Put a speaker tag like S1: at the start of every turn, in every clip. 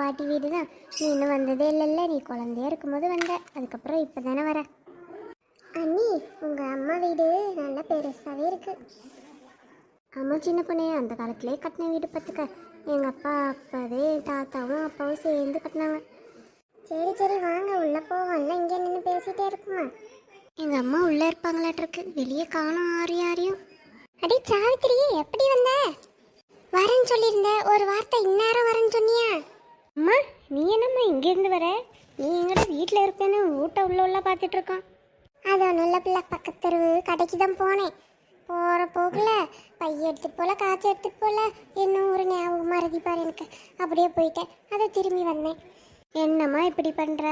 S1: பாட்டி வீடு தான். நீ இன்னும் வந்ததே இல்லைல்ல, நீ குழந்தையா இருக்கும்போது வந்த, அதுக்கப்புறம் இப்போ தானே வர. அண்ணி, உங்கள் அம்மா வீடு நல்லா பெருசாகவே இருக்கு. ஆமாம் சின்ன பொண்ணே, அந்த காலத்திலே கட்டின வீடு பார்த்துக்க. எங்கள் அப்பா அப்பாவே தாத்தாவும் அப்பாவும் சேர்ந்து கட்டினாங்க. சரி சரி வாங்க உள்ளே போவோம், இல்லை இங்கே நின்று பேசிகிட்டே இருக்குமா? எங்கள் அம்மா உள்ளே இருப்பாங்களாட்டிருக்கு, வெளியே காணும் யாரையும். அடி சாவித்திரி, எப்படி வந்த? வரேன்னு சொல்லியிருந்த, ஒரு வார்த்தை இந்நேரம் வரேன்னு சொன்னியா? அம்மா நீ என்னம்மா இங்கேருந்து வர? நீ எங்கட வீட்டில் இருப்பேன்னு வீட்டை உள்ள பார்த்துட்டு இருக்கோம். அதான் நல்ல பிள்ளை, பக்கத்தெருவு கடைக்கு தான் போனேன். போகிற போகல பைய எடுத்துகிட்டு போகல, காய்ச்சி எடுத்துகிட்டு போகல, இன்னும் ஒரு ஞாபகம் மறதி பாரு எனக்கு. அப்படியே போயிட்டேன், அதை திரும்பி வந்தேன். என்னம்மா இப்படி பண்ணுற?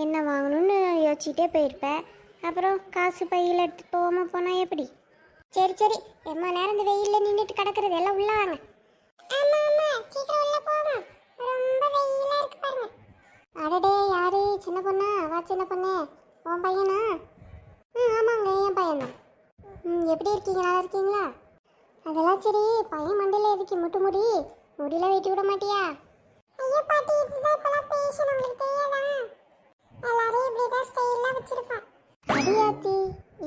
S1: என்ன வாங்கணும்னு யோசிச்சுட்டே போயிருப்பேன், அப்புறம் காசு பையில் எடுத்துகிட்டு போகாமல் போனால் எப்படி? சரி சரி, எம்மா நேரம் இந்த வெயிலில் நின்றுட்டு கிடக்கிறது, எல்லாம் உள்ள வாங்க. அடடே யாரு? சின்ன பொண்ணா? வா சின்ன பொண்ணே, உன் பையனா? ஆமாங்க என் பையன்தான். எப்படி இருக்கீங்க, நல்லா இருக்கீங்களா? அதெல்லாம் சரி, பையன் மண்டையில் எதுக்கு முட்டு முடி? முடியல வெட்டி விட மாட்டியா? ஐயோ பாட்டி, இதுதான் இப்பெல்லாம் பேசணும், உங்களுக்கு தெரியாதா? எல்லாரும் இப்படிதான் ஸ்டைலாக வச்சிருப்பான். அடியாத்தி,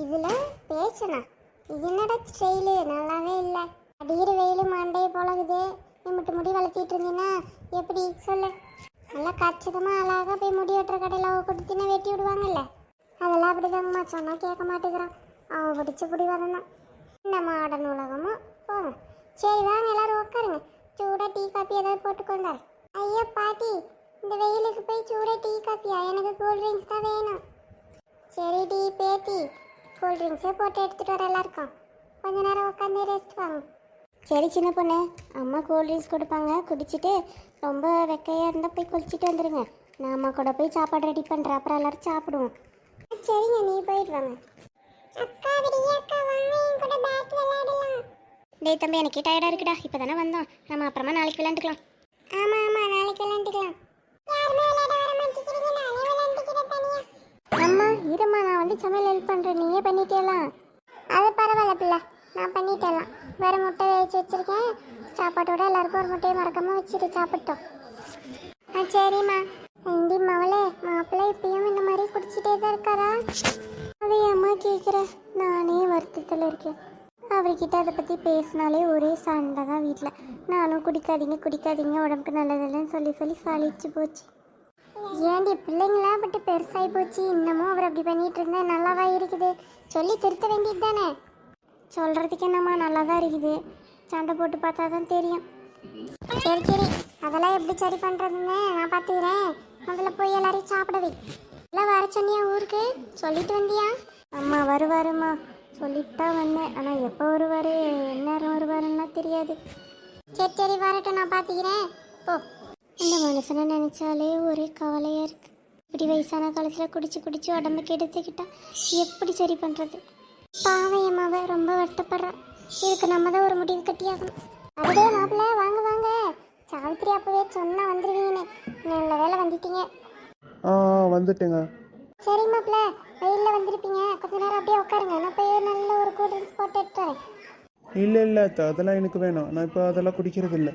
S1: இதுல பேசணும், இது என்னடா ஸ்டைலு? நல்லாவே இல்லை. அடிக்கிற வெயில் மண்டையை போலகுது. நீ மட்டும் முடி வளர்த்திட்டு இருந்தீங்கன்னா எப்படி சொல்லு? நல்லா கச்சிதமாக அழகாக போய் முடி வெட்டுற கடையில் கொடுத்தினா வெட்டி விடுவாங்கல்ல, அதெல்லாம் அப்படிதாங்கம்மா. சொன்னால் கேட்க மாட்டேங்கிறான், அவன் பிடிச்ச பிடி வரணும். இந்த மாடர்ன் உலகமும் போங்க. சரி வாங்க எல்லாரும் உட்காருங்க, சூடாக டீ காப்பி ஏதாவது போட்டுக்கோங்க. ஐயோ பாட்டி, இந்த வெயிலுக்கு போய் சூடாக டீ காப்பியா? எனக்கு கூல்ட்ரிங்க்ஸ் தான் வேணும். சரி டீ பேத்தி, கூல்ட்ரிங்க்ஸே போட்டு எடுத்துகிட்டு வர எல்லாருக்கும். கொஞ்ச நேரம் உட்காந்து ரெஸ்ட் வாங்க. சரி சின்ன பொண்ணு, அம்மா கூல்ட்ரிங்க்ஸ் கொடுப்பாங்க, குடிச்சிட்டு ரொம்ப வெக்கையாக இருந்தால் போய் குளிச்சுட்டு வந்துடுங்க. நான் அம்மா கூட போய் சாப்பாடு ரெடி பண்ணுறேன், அப்புறம் எல்லோரும் சாப்பிடுவோம். சரிங்க, நீ போயிட்டு வாங்க. டேய் தம்பி, எனக்கு டயர்டாக இருக்குடா, இப்போ தானே வந்தோம், நம்ம அப்புறமா நாளைக்கு விளையாண்டுக்கலாம். ஆமாம் ஆமாம், நாளைக்கு விளையாண்டுக்கலாம். அம்மா இருமா, நான் வந்து சமையல் ஹெல்ப் பண்ணுறேன், நீயே பண்ணிட்டேலாம். அது பரவாயில்ல பிள்ளை, நான் பண்ணிட்டேலாம். வேறு முட்டை வேவிச்சு வச்சுருக்கேன், சாப்பாட்டோட எல்லாருக்கும் ஒரு முட்டையை மறக்காமல் வச்சுட்டு சாப்பிட்டோம். சரிம்மா. இண்டி மவளே, மாப்பிள்ளை இப்பயும் இந்த மாதிரி குடிச்சிட்டே தான் இருக்காரா? அதை அம்மா கேட்குற, நானே வருத்தத்தில் இருக்கேன். அவர்கிட்ட அதை பற்றி பேசினாலே ஒரே சண்டை தான் வீட்டில். நானும் குடிக்காதீங்க குடிக்காதீங்க, உடம்புக்கு நல்லதில்லைன்னு சொல்லி சொல்லி சளிச்சு போச்சு. ஏண்டி பிள்ளைங்களாம் பட்டு பெருசாகி போச்சு, இன்னமும் அவர் அப்படி பண்ணிகிட்டு இருந்தா நல்லாவா இருக்குது? சொல்லி திருத்த வேண்டியது தானே? சொல்கிறதுக்கு என்னம்மா, நல்லா தான் இருக்குது, சண்டை போட்டு பார்த்தா தான் தெரியும். சரி சரி, அதெல்லாம் எப்படி சரி பண்ணுறதுன்னு நான் பார்த்துக்கிறேன். முதல்ல போய் எல்லாரையும் சாப்பிடவே. எல்லாம் வர சொன்னியா ஊருக்கு? சொல்லிட்டு வந்தியா? அம்மா வருவாருமா, சொல்லிட்டு தான் வந்தேன், ஆனால் எப்போ வருவார் எந்நேரம் வருவாருன்னா தெரியாது. சரி சரி வரட்டும், நான் பார்த்துக்கிறேன் போ. இந்த மனுஷனை நினச்சாலே ஒரே கவலையாக இருக்குது. இப்படி வயசான காலத்தில் குடிச்சு குடிச்சு உடம்புக்கு எடுத்துக்கிட்டா எப்படி சரி பண்ணுறது? பாவம் அம்மாவை ரொம்ப வருத்தப்படுறான். இதுக்கு நம்ம தான் ஒரு முடிவு கட்டியாகணும். அப்படியே மாப்பிள்ள வாங்க வாங்க, சாவித்திரி அப்பவே சொன்னா வந்துடுவீங்கன்னு, நல்ல வேலை வந்துட்டீங்க.
S2: வந்துட்டேங்க.
S1: சரி மாப்பிள்ள, வெயிலில் வந்திருப்பீங்க, கொஞ்ச நேரம் அப்படியே உட்காருங்க, நான் போய் நல்ல ஒரு கூல் ட்ரிங்க்ஸ் போட்டு எடுத்து வரேன்.
S2: இல்லை அதெல்லாம் எனக்கு வேணும், நான் இப்போ அதெல்லாம் குடிக்கிறது இல்லை.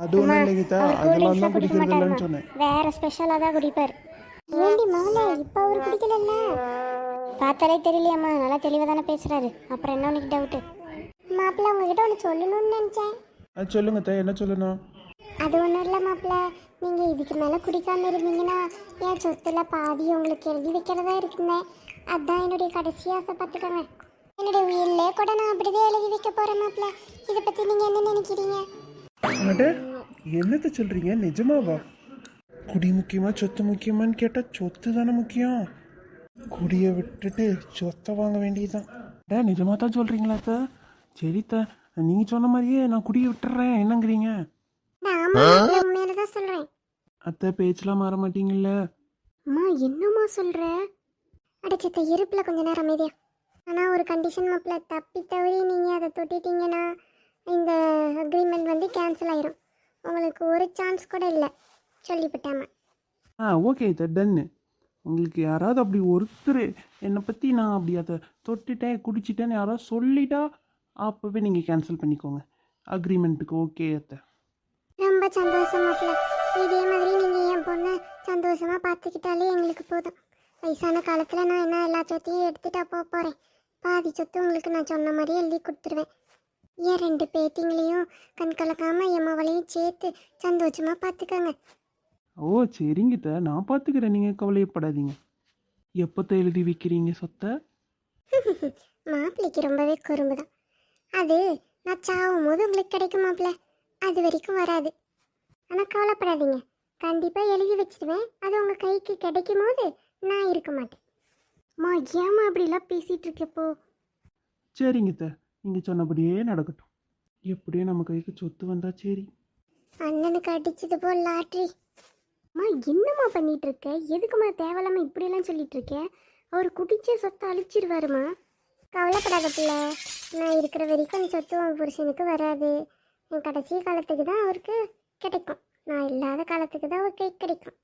S2: அது ஒன்றும் இல்லை கீதா, அதெல்லாம் தான் குடிக்கிறது இல்லைன்னு சொன்னேன்.
S1: வேற ஸ்பெஷலாக தான் குடிப்பார். ஏண்டி மாலை, இப்போ அவர் குடிக்கலல்ல? பார்த்தாலே தெரியலையாம்மா, நல்லா தெளிவாக தானே பேசுகிறாரு, அப்புறம் என்ன உனக்கு டவுட்டு? மாப்பிள்ள உங்ககிட்ட ஒன்று சொல்லணும்னு நினச்சேன்.
S2: அது சொல்லுங்க தே, என்ன சொல்லணும்?
S1: அது ஒன்றும் இல்லை மாப்பிள்ள, நீங்கள் இதுக்கு மேலே குடிக்காமல் இருந்தீங்கன்னா என் சொத்துல பாதி உங்களுக்கு எழுதி வைக்கிறதா இருக்குங்க. அதுதான் என்னுடைய கடைசி ஆசை, பார்த்துக்கோங்க. என்னுடைய உயிரிலே கூட நான் அப்படிதான் எழுதி வைக்க போகிறேன் மாப்பிள்ள. இதை பற்றி நீங்கள் என்ன நினைக்கிறீங்க?
S2: அட என்னத்த சொல்கிறீங்க, நிஜமாவா? குடி முக்கியமா சொத்து முக்கியமான்னு கேட்டால் சொத்து தானே முக்கியம். குடியை விட்டுட்டு சொத்தை வாங்க வேண்டியதுதான். நிஜமாக தான் சொல்கிறீங்களா அத்தை? சரித்த, நீங்கள் சொன்ன மாதிரியே நான் குடியை விட்டுறேன், என்னங்கிறீங்க? அத்தை பேச்செலாம் மாற மாட்டீங்கல்ல?
S1: அம்மா என்னம்மா சொல்கிற? அடைச்சத்த இருப்பில் கொஞ்ச நேரம் அமைதியா. ஆனால் ஒரு கண்டிஷன் மாப்பிள்ள, தப்பி தவறி நீங்கள் அதை தொட்டிட்டீங்கன்னா இந்த அக்ரிமெண்ட் வந்து கேன்சல் ஆயிரும். உங்களுக்கு ஒரு சான்ஸ் கூட இல்லை, சொல்லிவிட்டாம.
S2: ஓகே டன்னு. உங்களுக்கு யாராவது அப்படி ஒருத்தர் என்னை பற்றி நான் அப்படி அதை தொட்டுட்டேன் குடிச்சிட்டேன்னு யாராவது சொல்லிட்டா அப்போவே நீங்கள் கேன்சல் பண்ணிக்கோங்க. அக்ரிமெண்ட்டுக்கு ஓகே அத்தை.
S1: ரொம்ப சந்தோஷம் மாப்பிள்ள. இதே மாதிரி நீங்கள் என் பொண்ணை சந்தோஷமாக பார்த்துக்கிட்டாலே எங்களுக்கு போதும். வயசான காலத்தில் நான் என்ன எல்லா சொத்தையும் எடுத்துட்டா போகிறேன். பாதி சொத்து உங்களுக்கு நான் சொன்ன மாதிரி எழுதி கொடுத்துருவேன். என் 2 பேத்திங்களையும் கண் கலக்காமல் என் மவளையும் சேர்த்து சந்தோஷமாக பார்த்துக்கோங்க.
S2: ஓ சரிங்க, நான் பார்த்துக்கிறேன், நீங்கள் கவலையப்படாதீங்க. எப்போத்த எழுதி வைக்கிறீங்க சொத்தை?
S1: மாப்பிள்ளைக்கு ரொம்பவே குறும்பு தான். அது நான் சாவும் போது உங்களுக்கு கிடைக்கும் மாப்பிள்ள. அது வரைக்கும் வராது. ஆனால் கவலைப்படாதீங்க, கண்டிப்பாக எழுதி வச்சிடுவேன். அது உங்கள் கைக்கு கிடைக்கும் போது நான் இருக்க மாட்டேன். மா ஏமா அப்படிலாம் பேசிகிட்டு இருக்கப்போ?
S2: சரிங்க, நீங்கள் சொன்னபடியே நடக்கட்டும். எப்படியோ நம்ம கைக்கு சொத்து வந்தா சரி.
S1: அண்ணனுக்கு அடிச்சது போல் லாட்ரி. அம்மா என்னம்மா பண்ணிட்டு இருக்க? எதுக்குமா தேவையில்லாம இப்படியெல்லாம் சொல்லிட்டு இருக்க? அவர் குடிச்ச சொத்தை அழிச்சிருவாருமா. கவலைப்படாத பிள்ளை, நான் இருக்கிற வரைக்கும் அந்த சொத்து உன் புருஷனுக்கு வராது. என் கடைசி காலத்துக்கு தான் அவருக்கு கிடைக்கும். நான் இல்லாத காலத்துக்கு தான் அவர் கை கிடைக்கும்.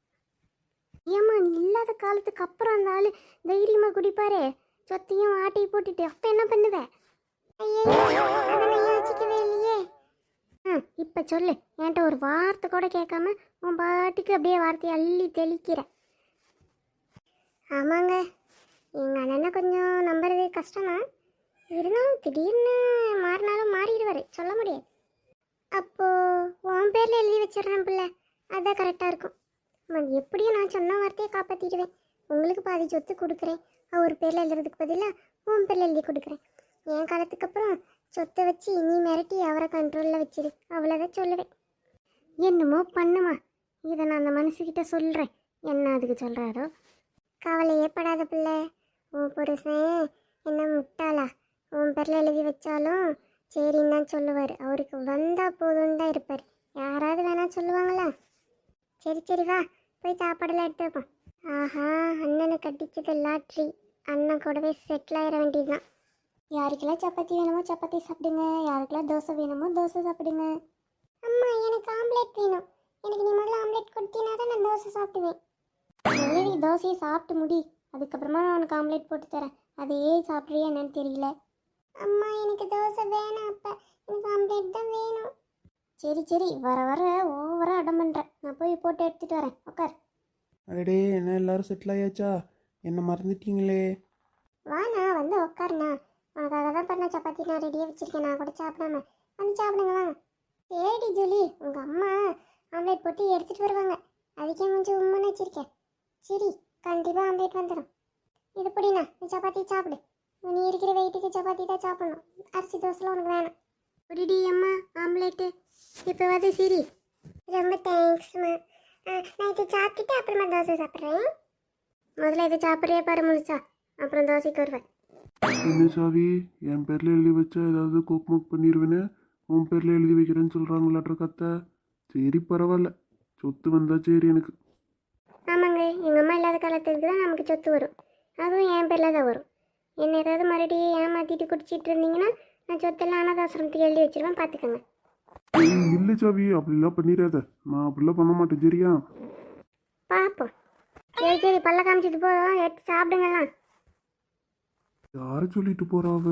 S1: ஏம்மா நீ இல்லாத காலத்துக்கு அப்புறம் அந்த ஆள் தைரியமாக குடிப்பாரே, சொத்தையும் ஆட்டி போட்டுட்டு அப்போ என்ன பண்ணுவேன்? ஐயோ அதை நான் யோசிக்கவே இல்லையே. இப்போ சொல்லு, என்கிட்ட ஒரு வார்த்தை கூட கேட்காம உன் பாட்டுக்கு அப்படியே வார்த்தையை அள்ளி தெளிக்கிற. ஆமாங்க, எங்கள் அண்ணனை கொஞ்சம் நம்புறது கஷ்டம்தான். இருந்தாலும் திடீர்னு மாறினாலும் மாறிடுவார், சொல்ல முடியாது. அப்போது உன் பேரில் எழுதி வச்சிடுறேன் பிள்ளை, அதுதான் கரெக்டாக இருக்கும். எப்படியும் நான் சொன்ன வார்த்தையை காப்பாற்றிடுவேன். உங்களுக்கு பாதி சொத்து கொடுக்குறேன். அவர் பேரில் எழுதுறதுக்கு பதிலாக உன் பேரில் எழுதி கொடுக்குறேன். என் காலத்துக்கு அப்புறம் சொத்தை வச்சு நீ மிரட்டி அவரை கண்ட்ரோலில் வச்சிரு, அவ்வளோதான் சொல்லுவேன். என்னமோ பண்ணுமா, இதை நான் அந்த மனுஷக்கிட்ட சொல்கிறேன், என்ன அதுக்கு சொல்கிறாரோ. கவலையே படாத பிள்ளை, உன் புருஷன் என்ன முட்டாளா? உன் பேரில் எழுதி வச்சாலும் சரின்னு தான் சொல்லுவார். அவருக்கு வந்தால் போதும்னு தான் இருப்பார். யாராவது வேணா சொல்லுவாங்களா? சரி சரி வா, போய் சாப்பாடெல்லாம் எடுத்து வைப்போம். ஆஹா, அண்ணனுக்கு அடிச்சது லாட்ரி. அண்ணன் கூடவே செட்டில் ஆயிட வேண்டியதுதான். யாருக்கெல்லாம் சப்பாத்தி வேணுமோ சப்பாத்தி சாப்பிடுங்க, யாருக்கெல்லாம் தோசை வேணுமோ தோசை சாப்பிடுங்க. அம்மா எனக்கு ஆம்லேட் வேணும். எனக்கு நீ முதல்ல ஆம்லேட் கொடுத்தீங்கன்னா தான் நான் தோசை சாப்பிடுவேன். முதல்ல நீ தோசையை சாப்பிட்டு முடி, அதுக்கப்புறமா நான் உனக்கு ஆம்லேட் போட்டு தரேன். அதையே சாப்பிட்றியா என்னன்னு தெரியல. அம்மா எனக்கு தோசை வேணாம், அப்போ எனக்கு ஆம்லேட் தான் வேணும். சரி சரி, வர வர ஓவராக அடம் பண்ணுறேன். நான் போய் போட்டு எடுத்துகிட்டு வரேன், உட்கார்.
S2: அடடே, என்ன எல்லாரும் செட்டில் ஆயாச்சா? என்ன மறந்துட்டீங்களே?
S1: வாண்ணா வந்து உட்காருண்ணா. உனக்காக தான் பண்ண சப்பாத்தி நான் ரெடியாக வச்சுருக்கேன். நான் கூட சாப்பிடாம வந்து சாப்பிடுங்க வாங்க. சரி ஜூலி, உங்கள் அம்மா ஆம்லேட் போட்டு எடுத்துகிட்டு வருவாங்க. அதுக்கே கொஞ்சம் உண்மைன்னு வச்சுருக்கேன். சரி, கண்டிப்பாக ஆம்லேட் வந்துடும். இது பிடிண்ணா, நீ சப்பாத்தி சாப்பிடு. நீ இருக்கிற வெயிட்டுக்கு சப்பாத்தி தான் சாப்பிடணும். அரிசி தோசைலாம் உனக்கு வேணும். புரிடி அம்மா ஆம்லேட்டு இப்போ வந்து சரி. ரொம்ப தேங்க்ஸ்மா. நான் இதை சாப்பிட்டுட்டு அப்புறமா தோசை சாப்பிட்றேன். முதல்ல இதை சாப்பிட்றியா பாரு முழுசா, அப்புறம் தோசைக்கு வருவேன்.
S2: என்ன சாவி, என் பேரில் எழுதி வச்சா ஏதாவது கோக்மோக் பண்ணிடுவேன்னு உன் பேரில் எழுதி வைக்கிறேன்னு சொல்கிறாங்களாட்ற கத்தை. சரி பரவாயில்ல, சொத்து வந்தா சரி எனக்கு.
S1: ஆமாங்க, எங்கள் அம்மா இல்லாத காலத்துக்கு தான் நமக்கு சொத்து வரும். அதுவும் என் பேரில் தான் வரும். என்ன ஏதாவது மறுபடியும் ஏமாற்றிட்டு குடிச்சிட்டு இருந்தீங்கன்னா நான் சொத்தெல்லாம் அனாதாசிரமத்துக்கு எழுதி வச்சிருவேன், பார்த்துக்கோங்க.
S2: இல்லை சாவி, அப்படிலாம் பண்ணிடாத. நான் அப்படிலாம் பண்ண மாட்டேன், சரியா?
S1: பார்ப்போம். சரி சரி, பல்ல காமிச்சிட்டு போதும், எடுத்து சாப்பிடுங்கலாம்.
S2: யாரை சொல்லிட்டு போறாவ?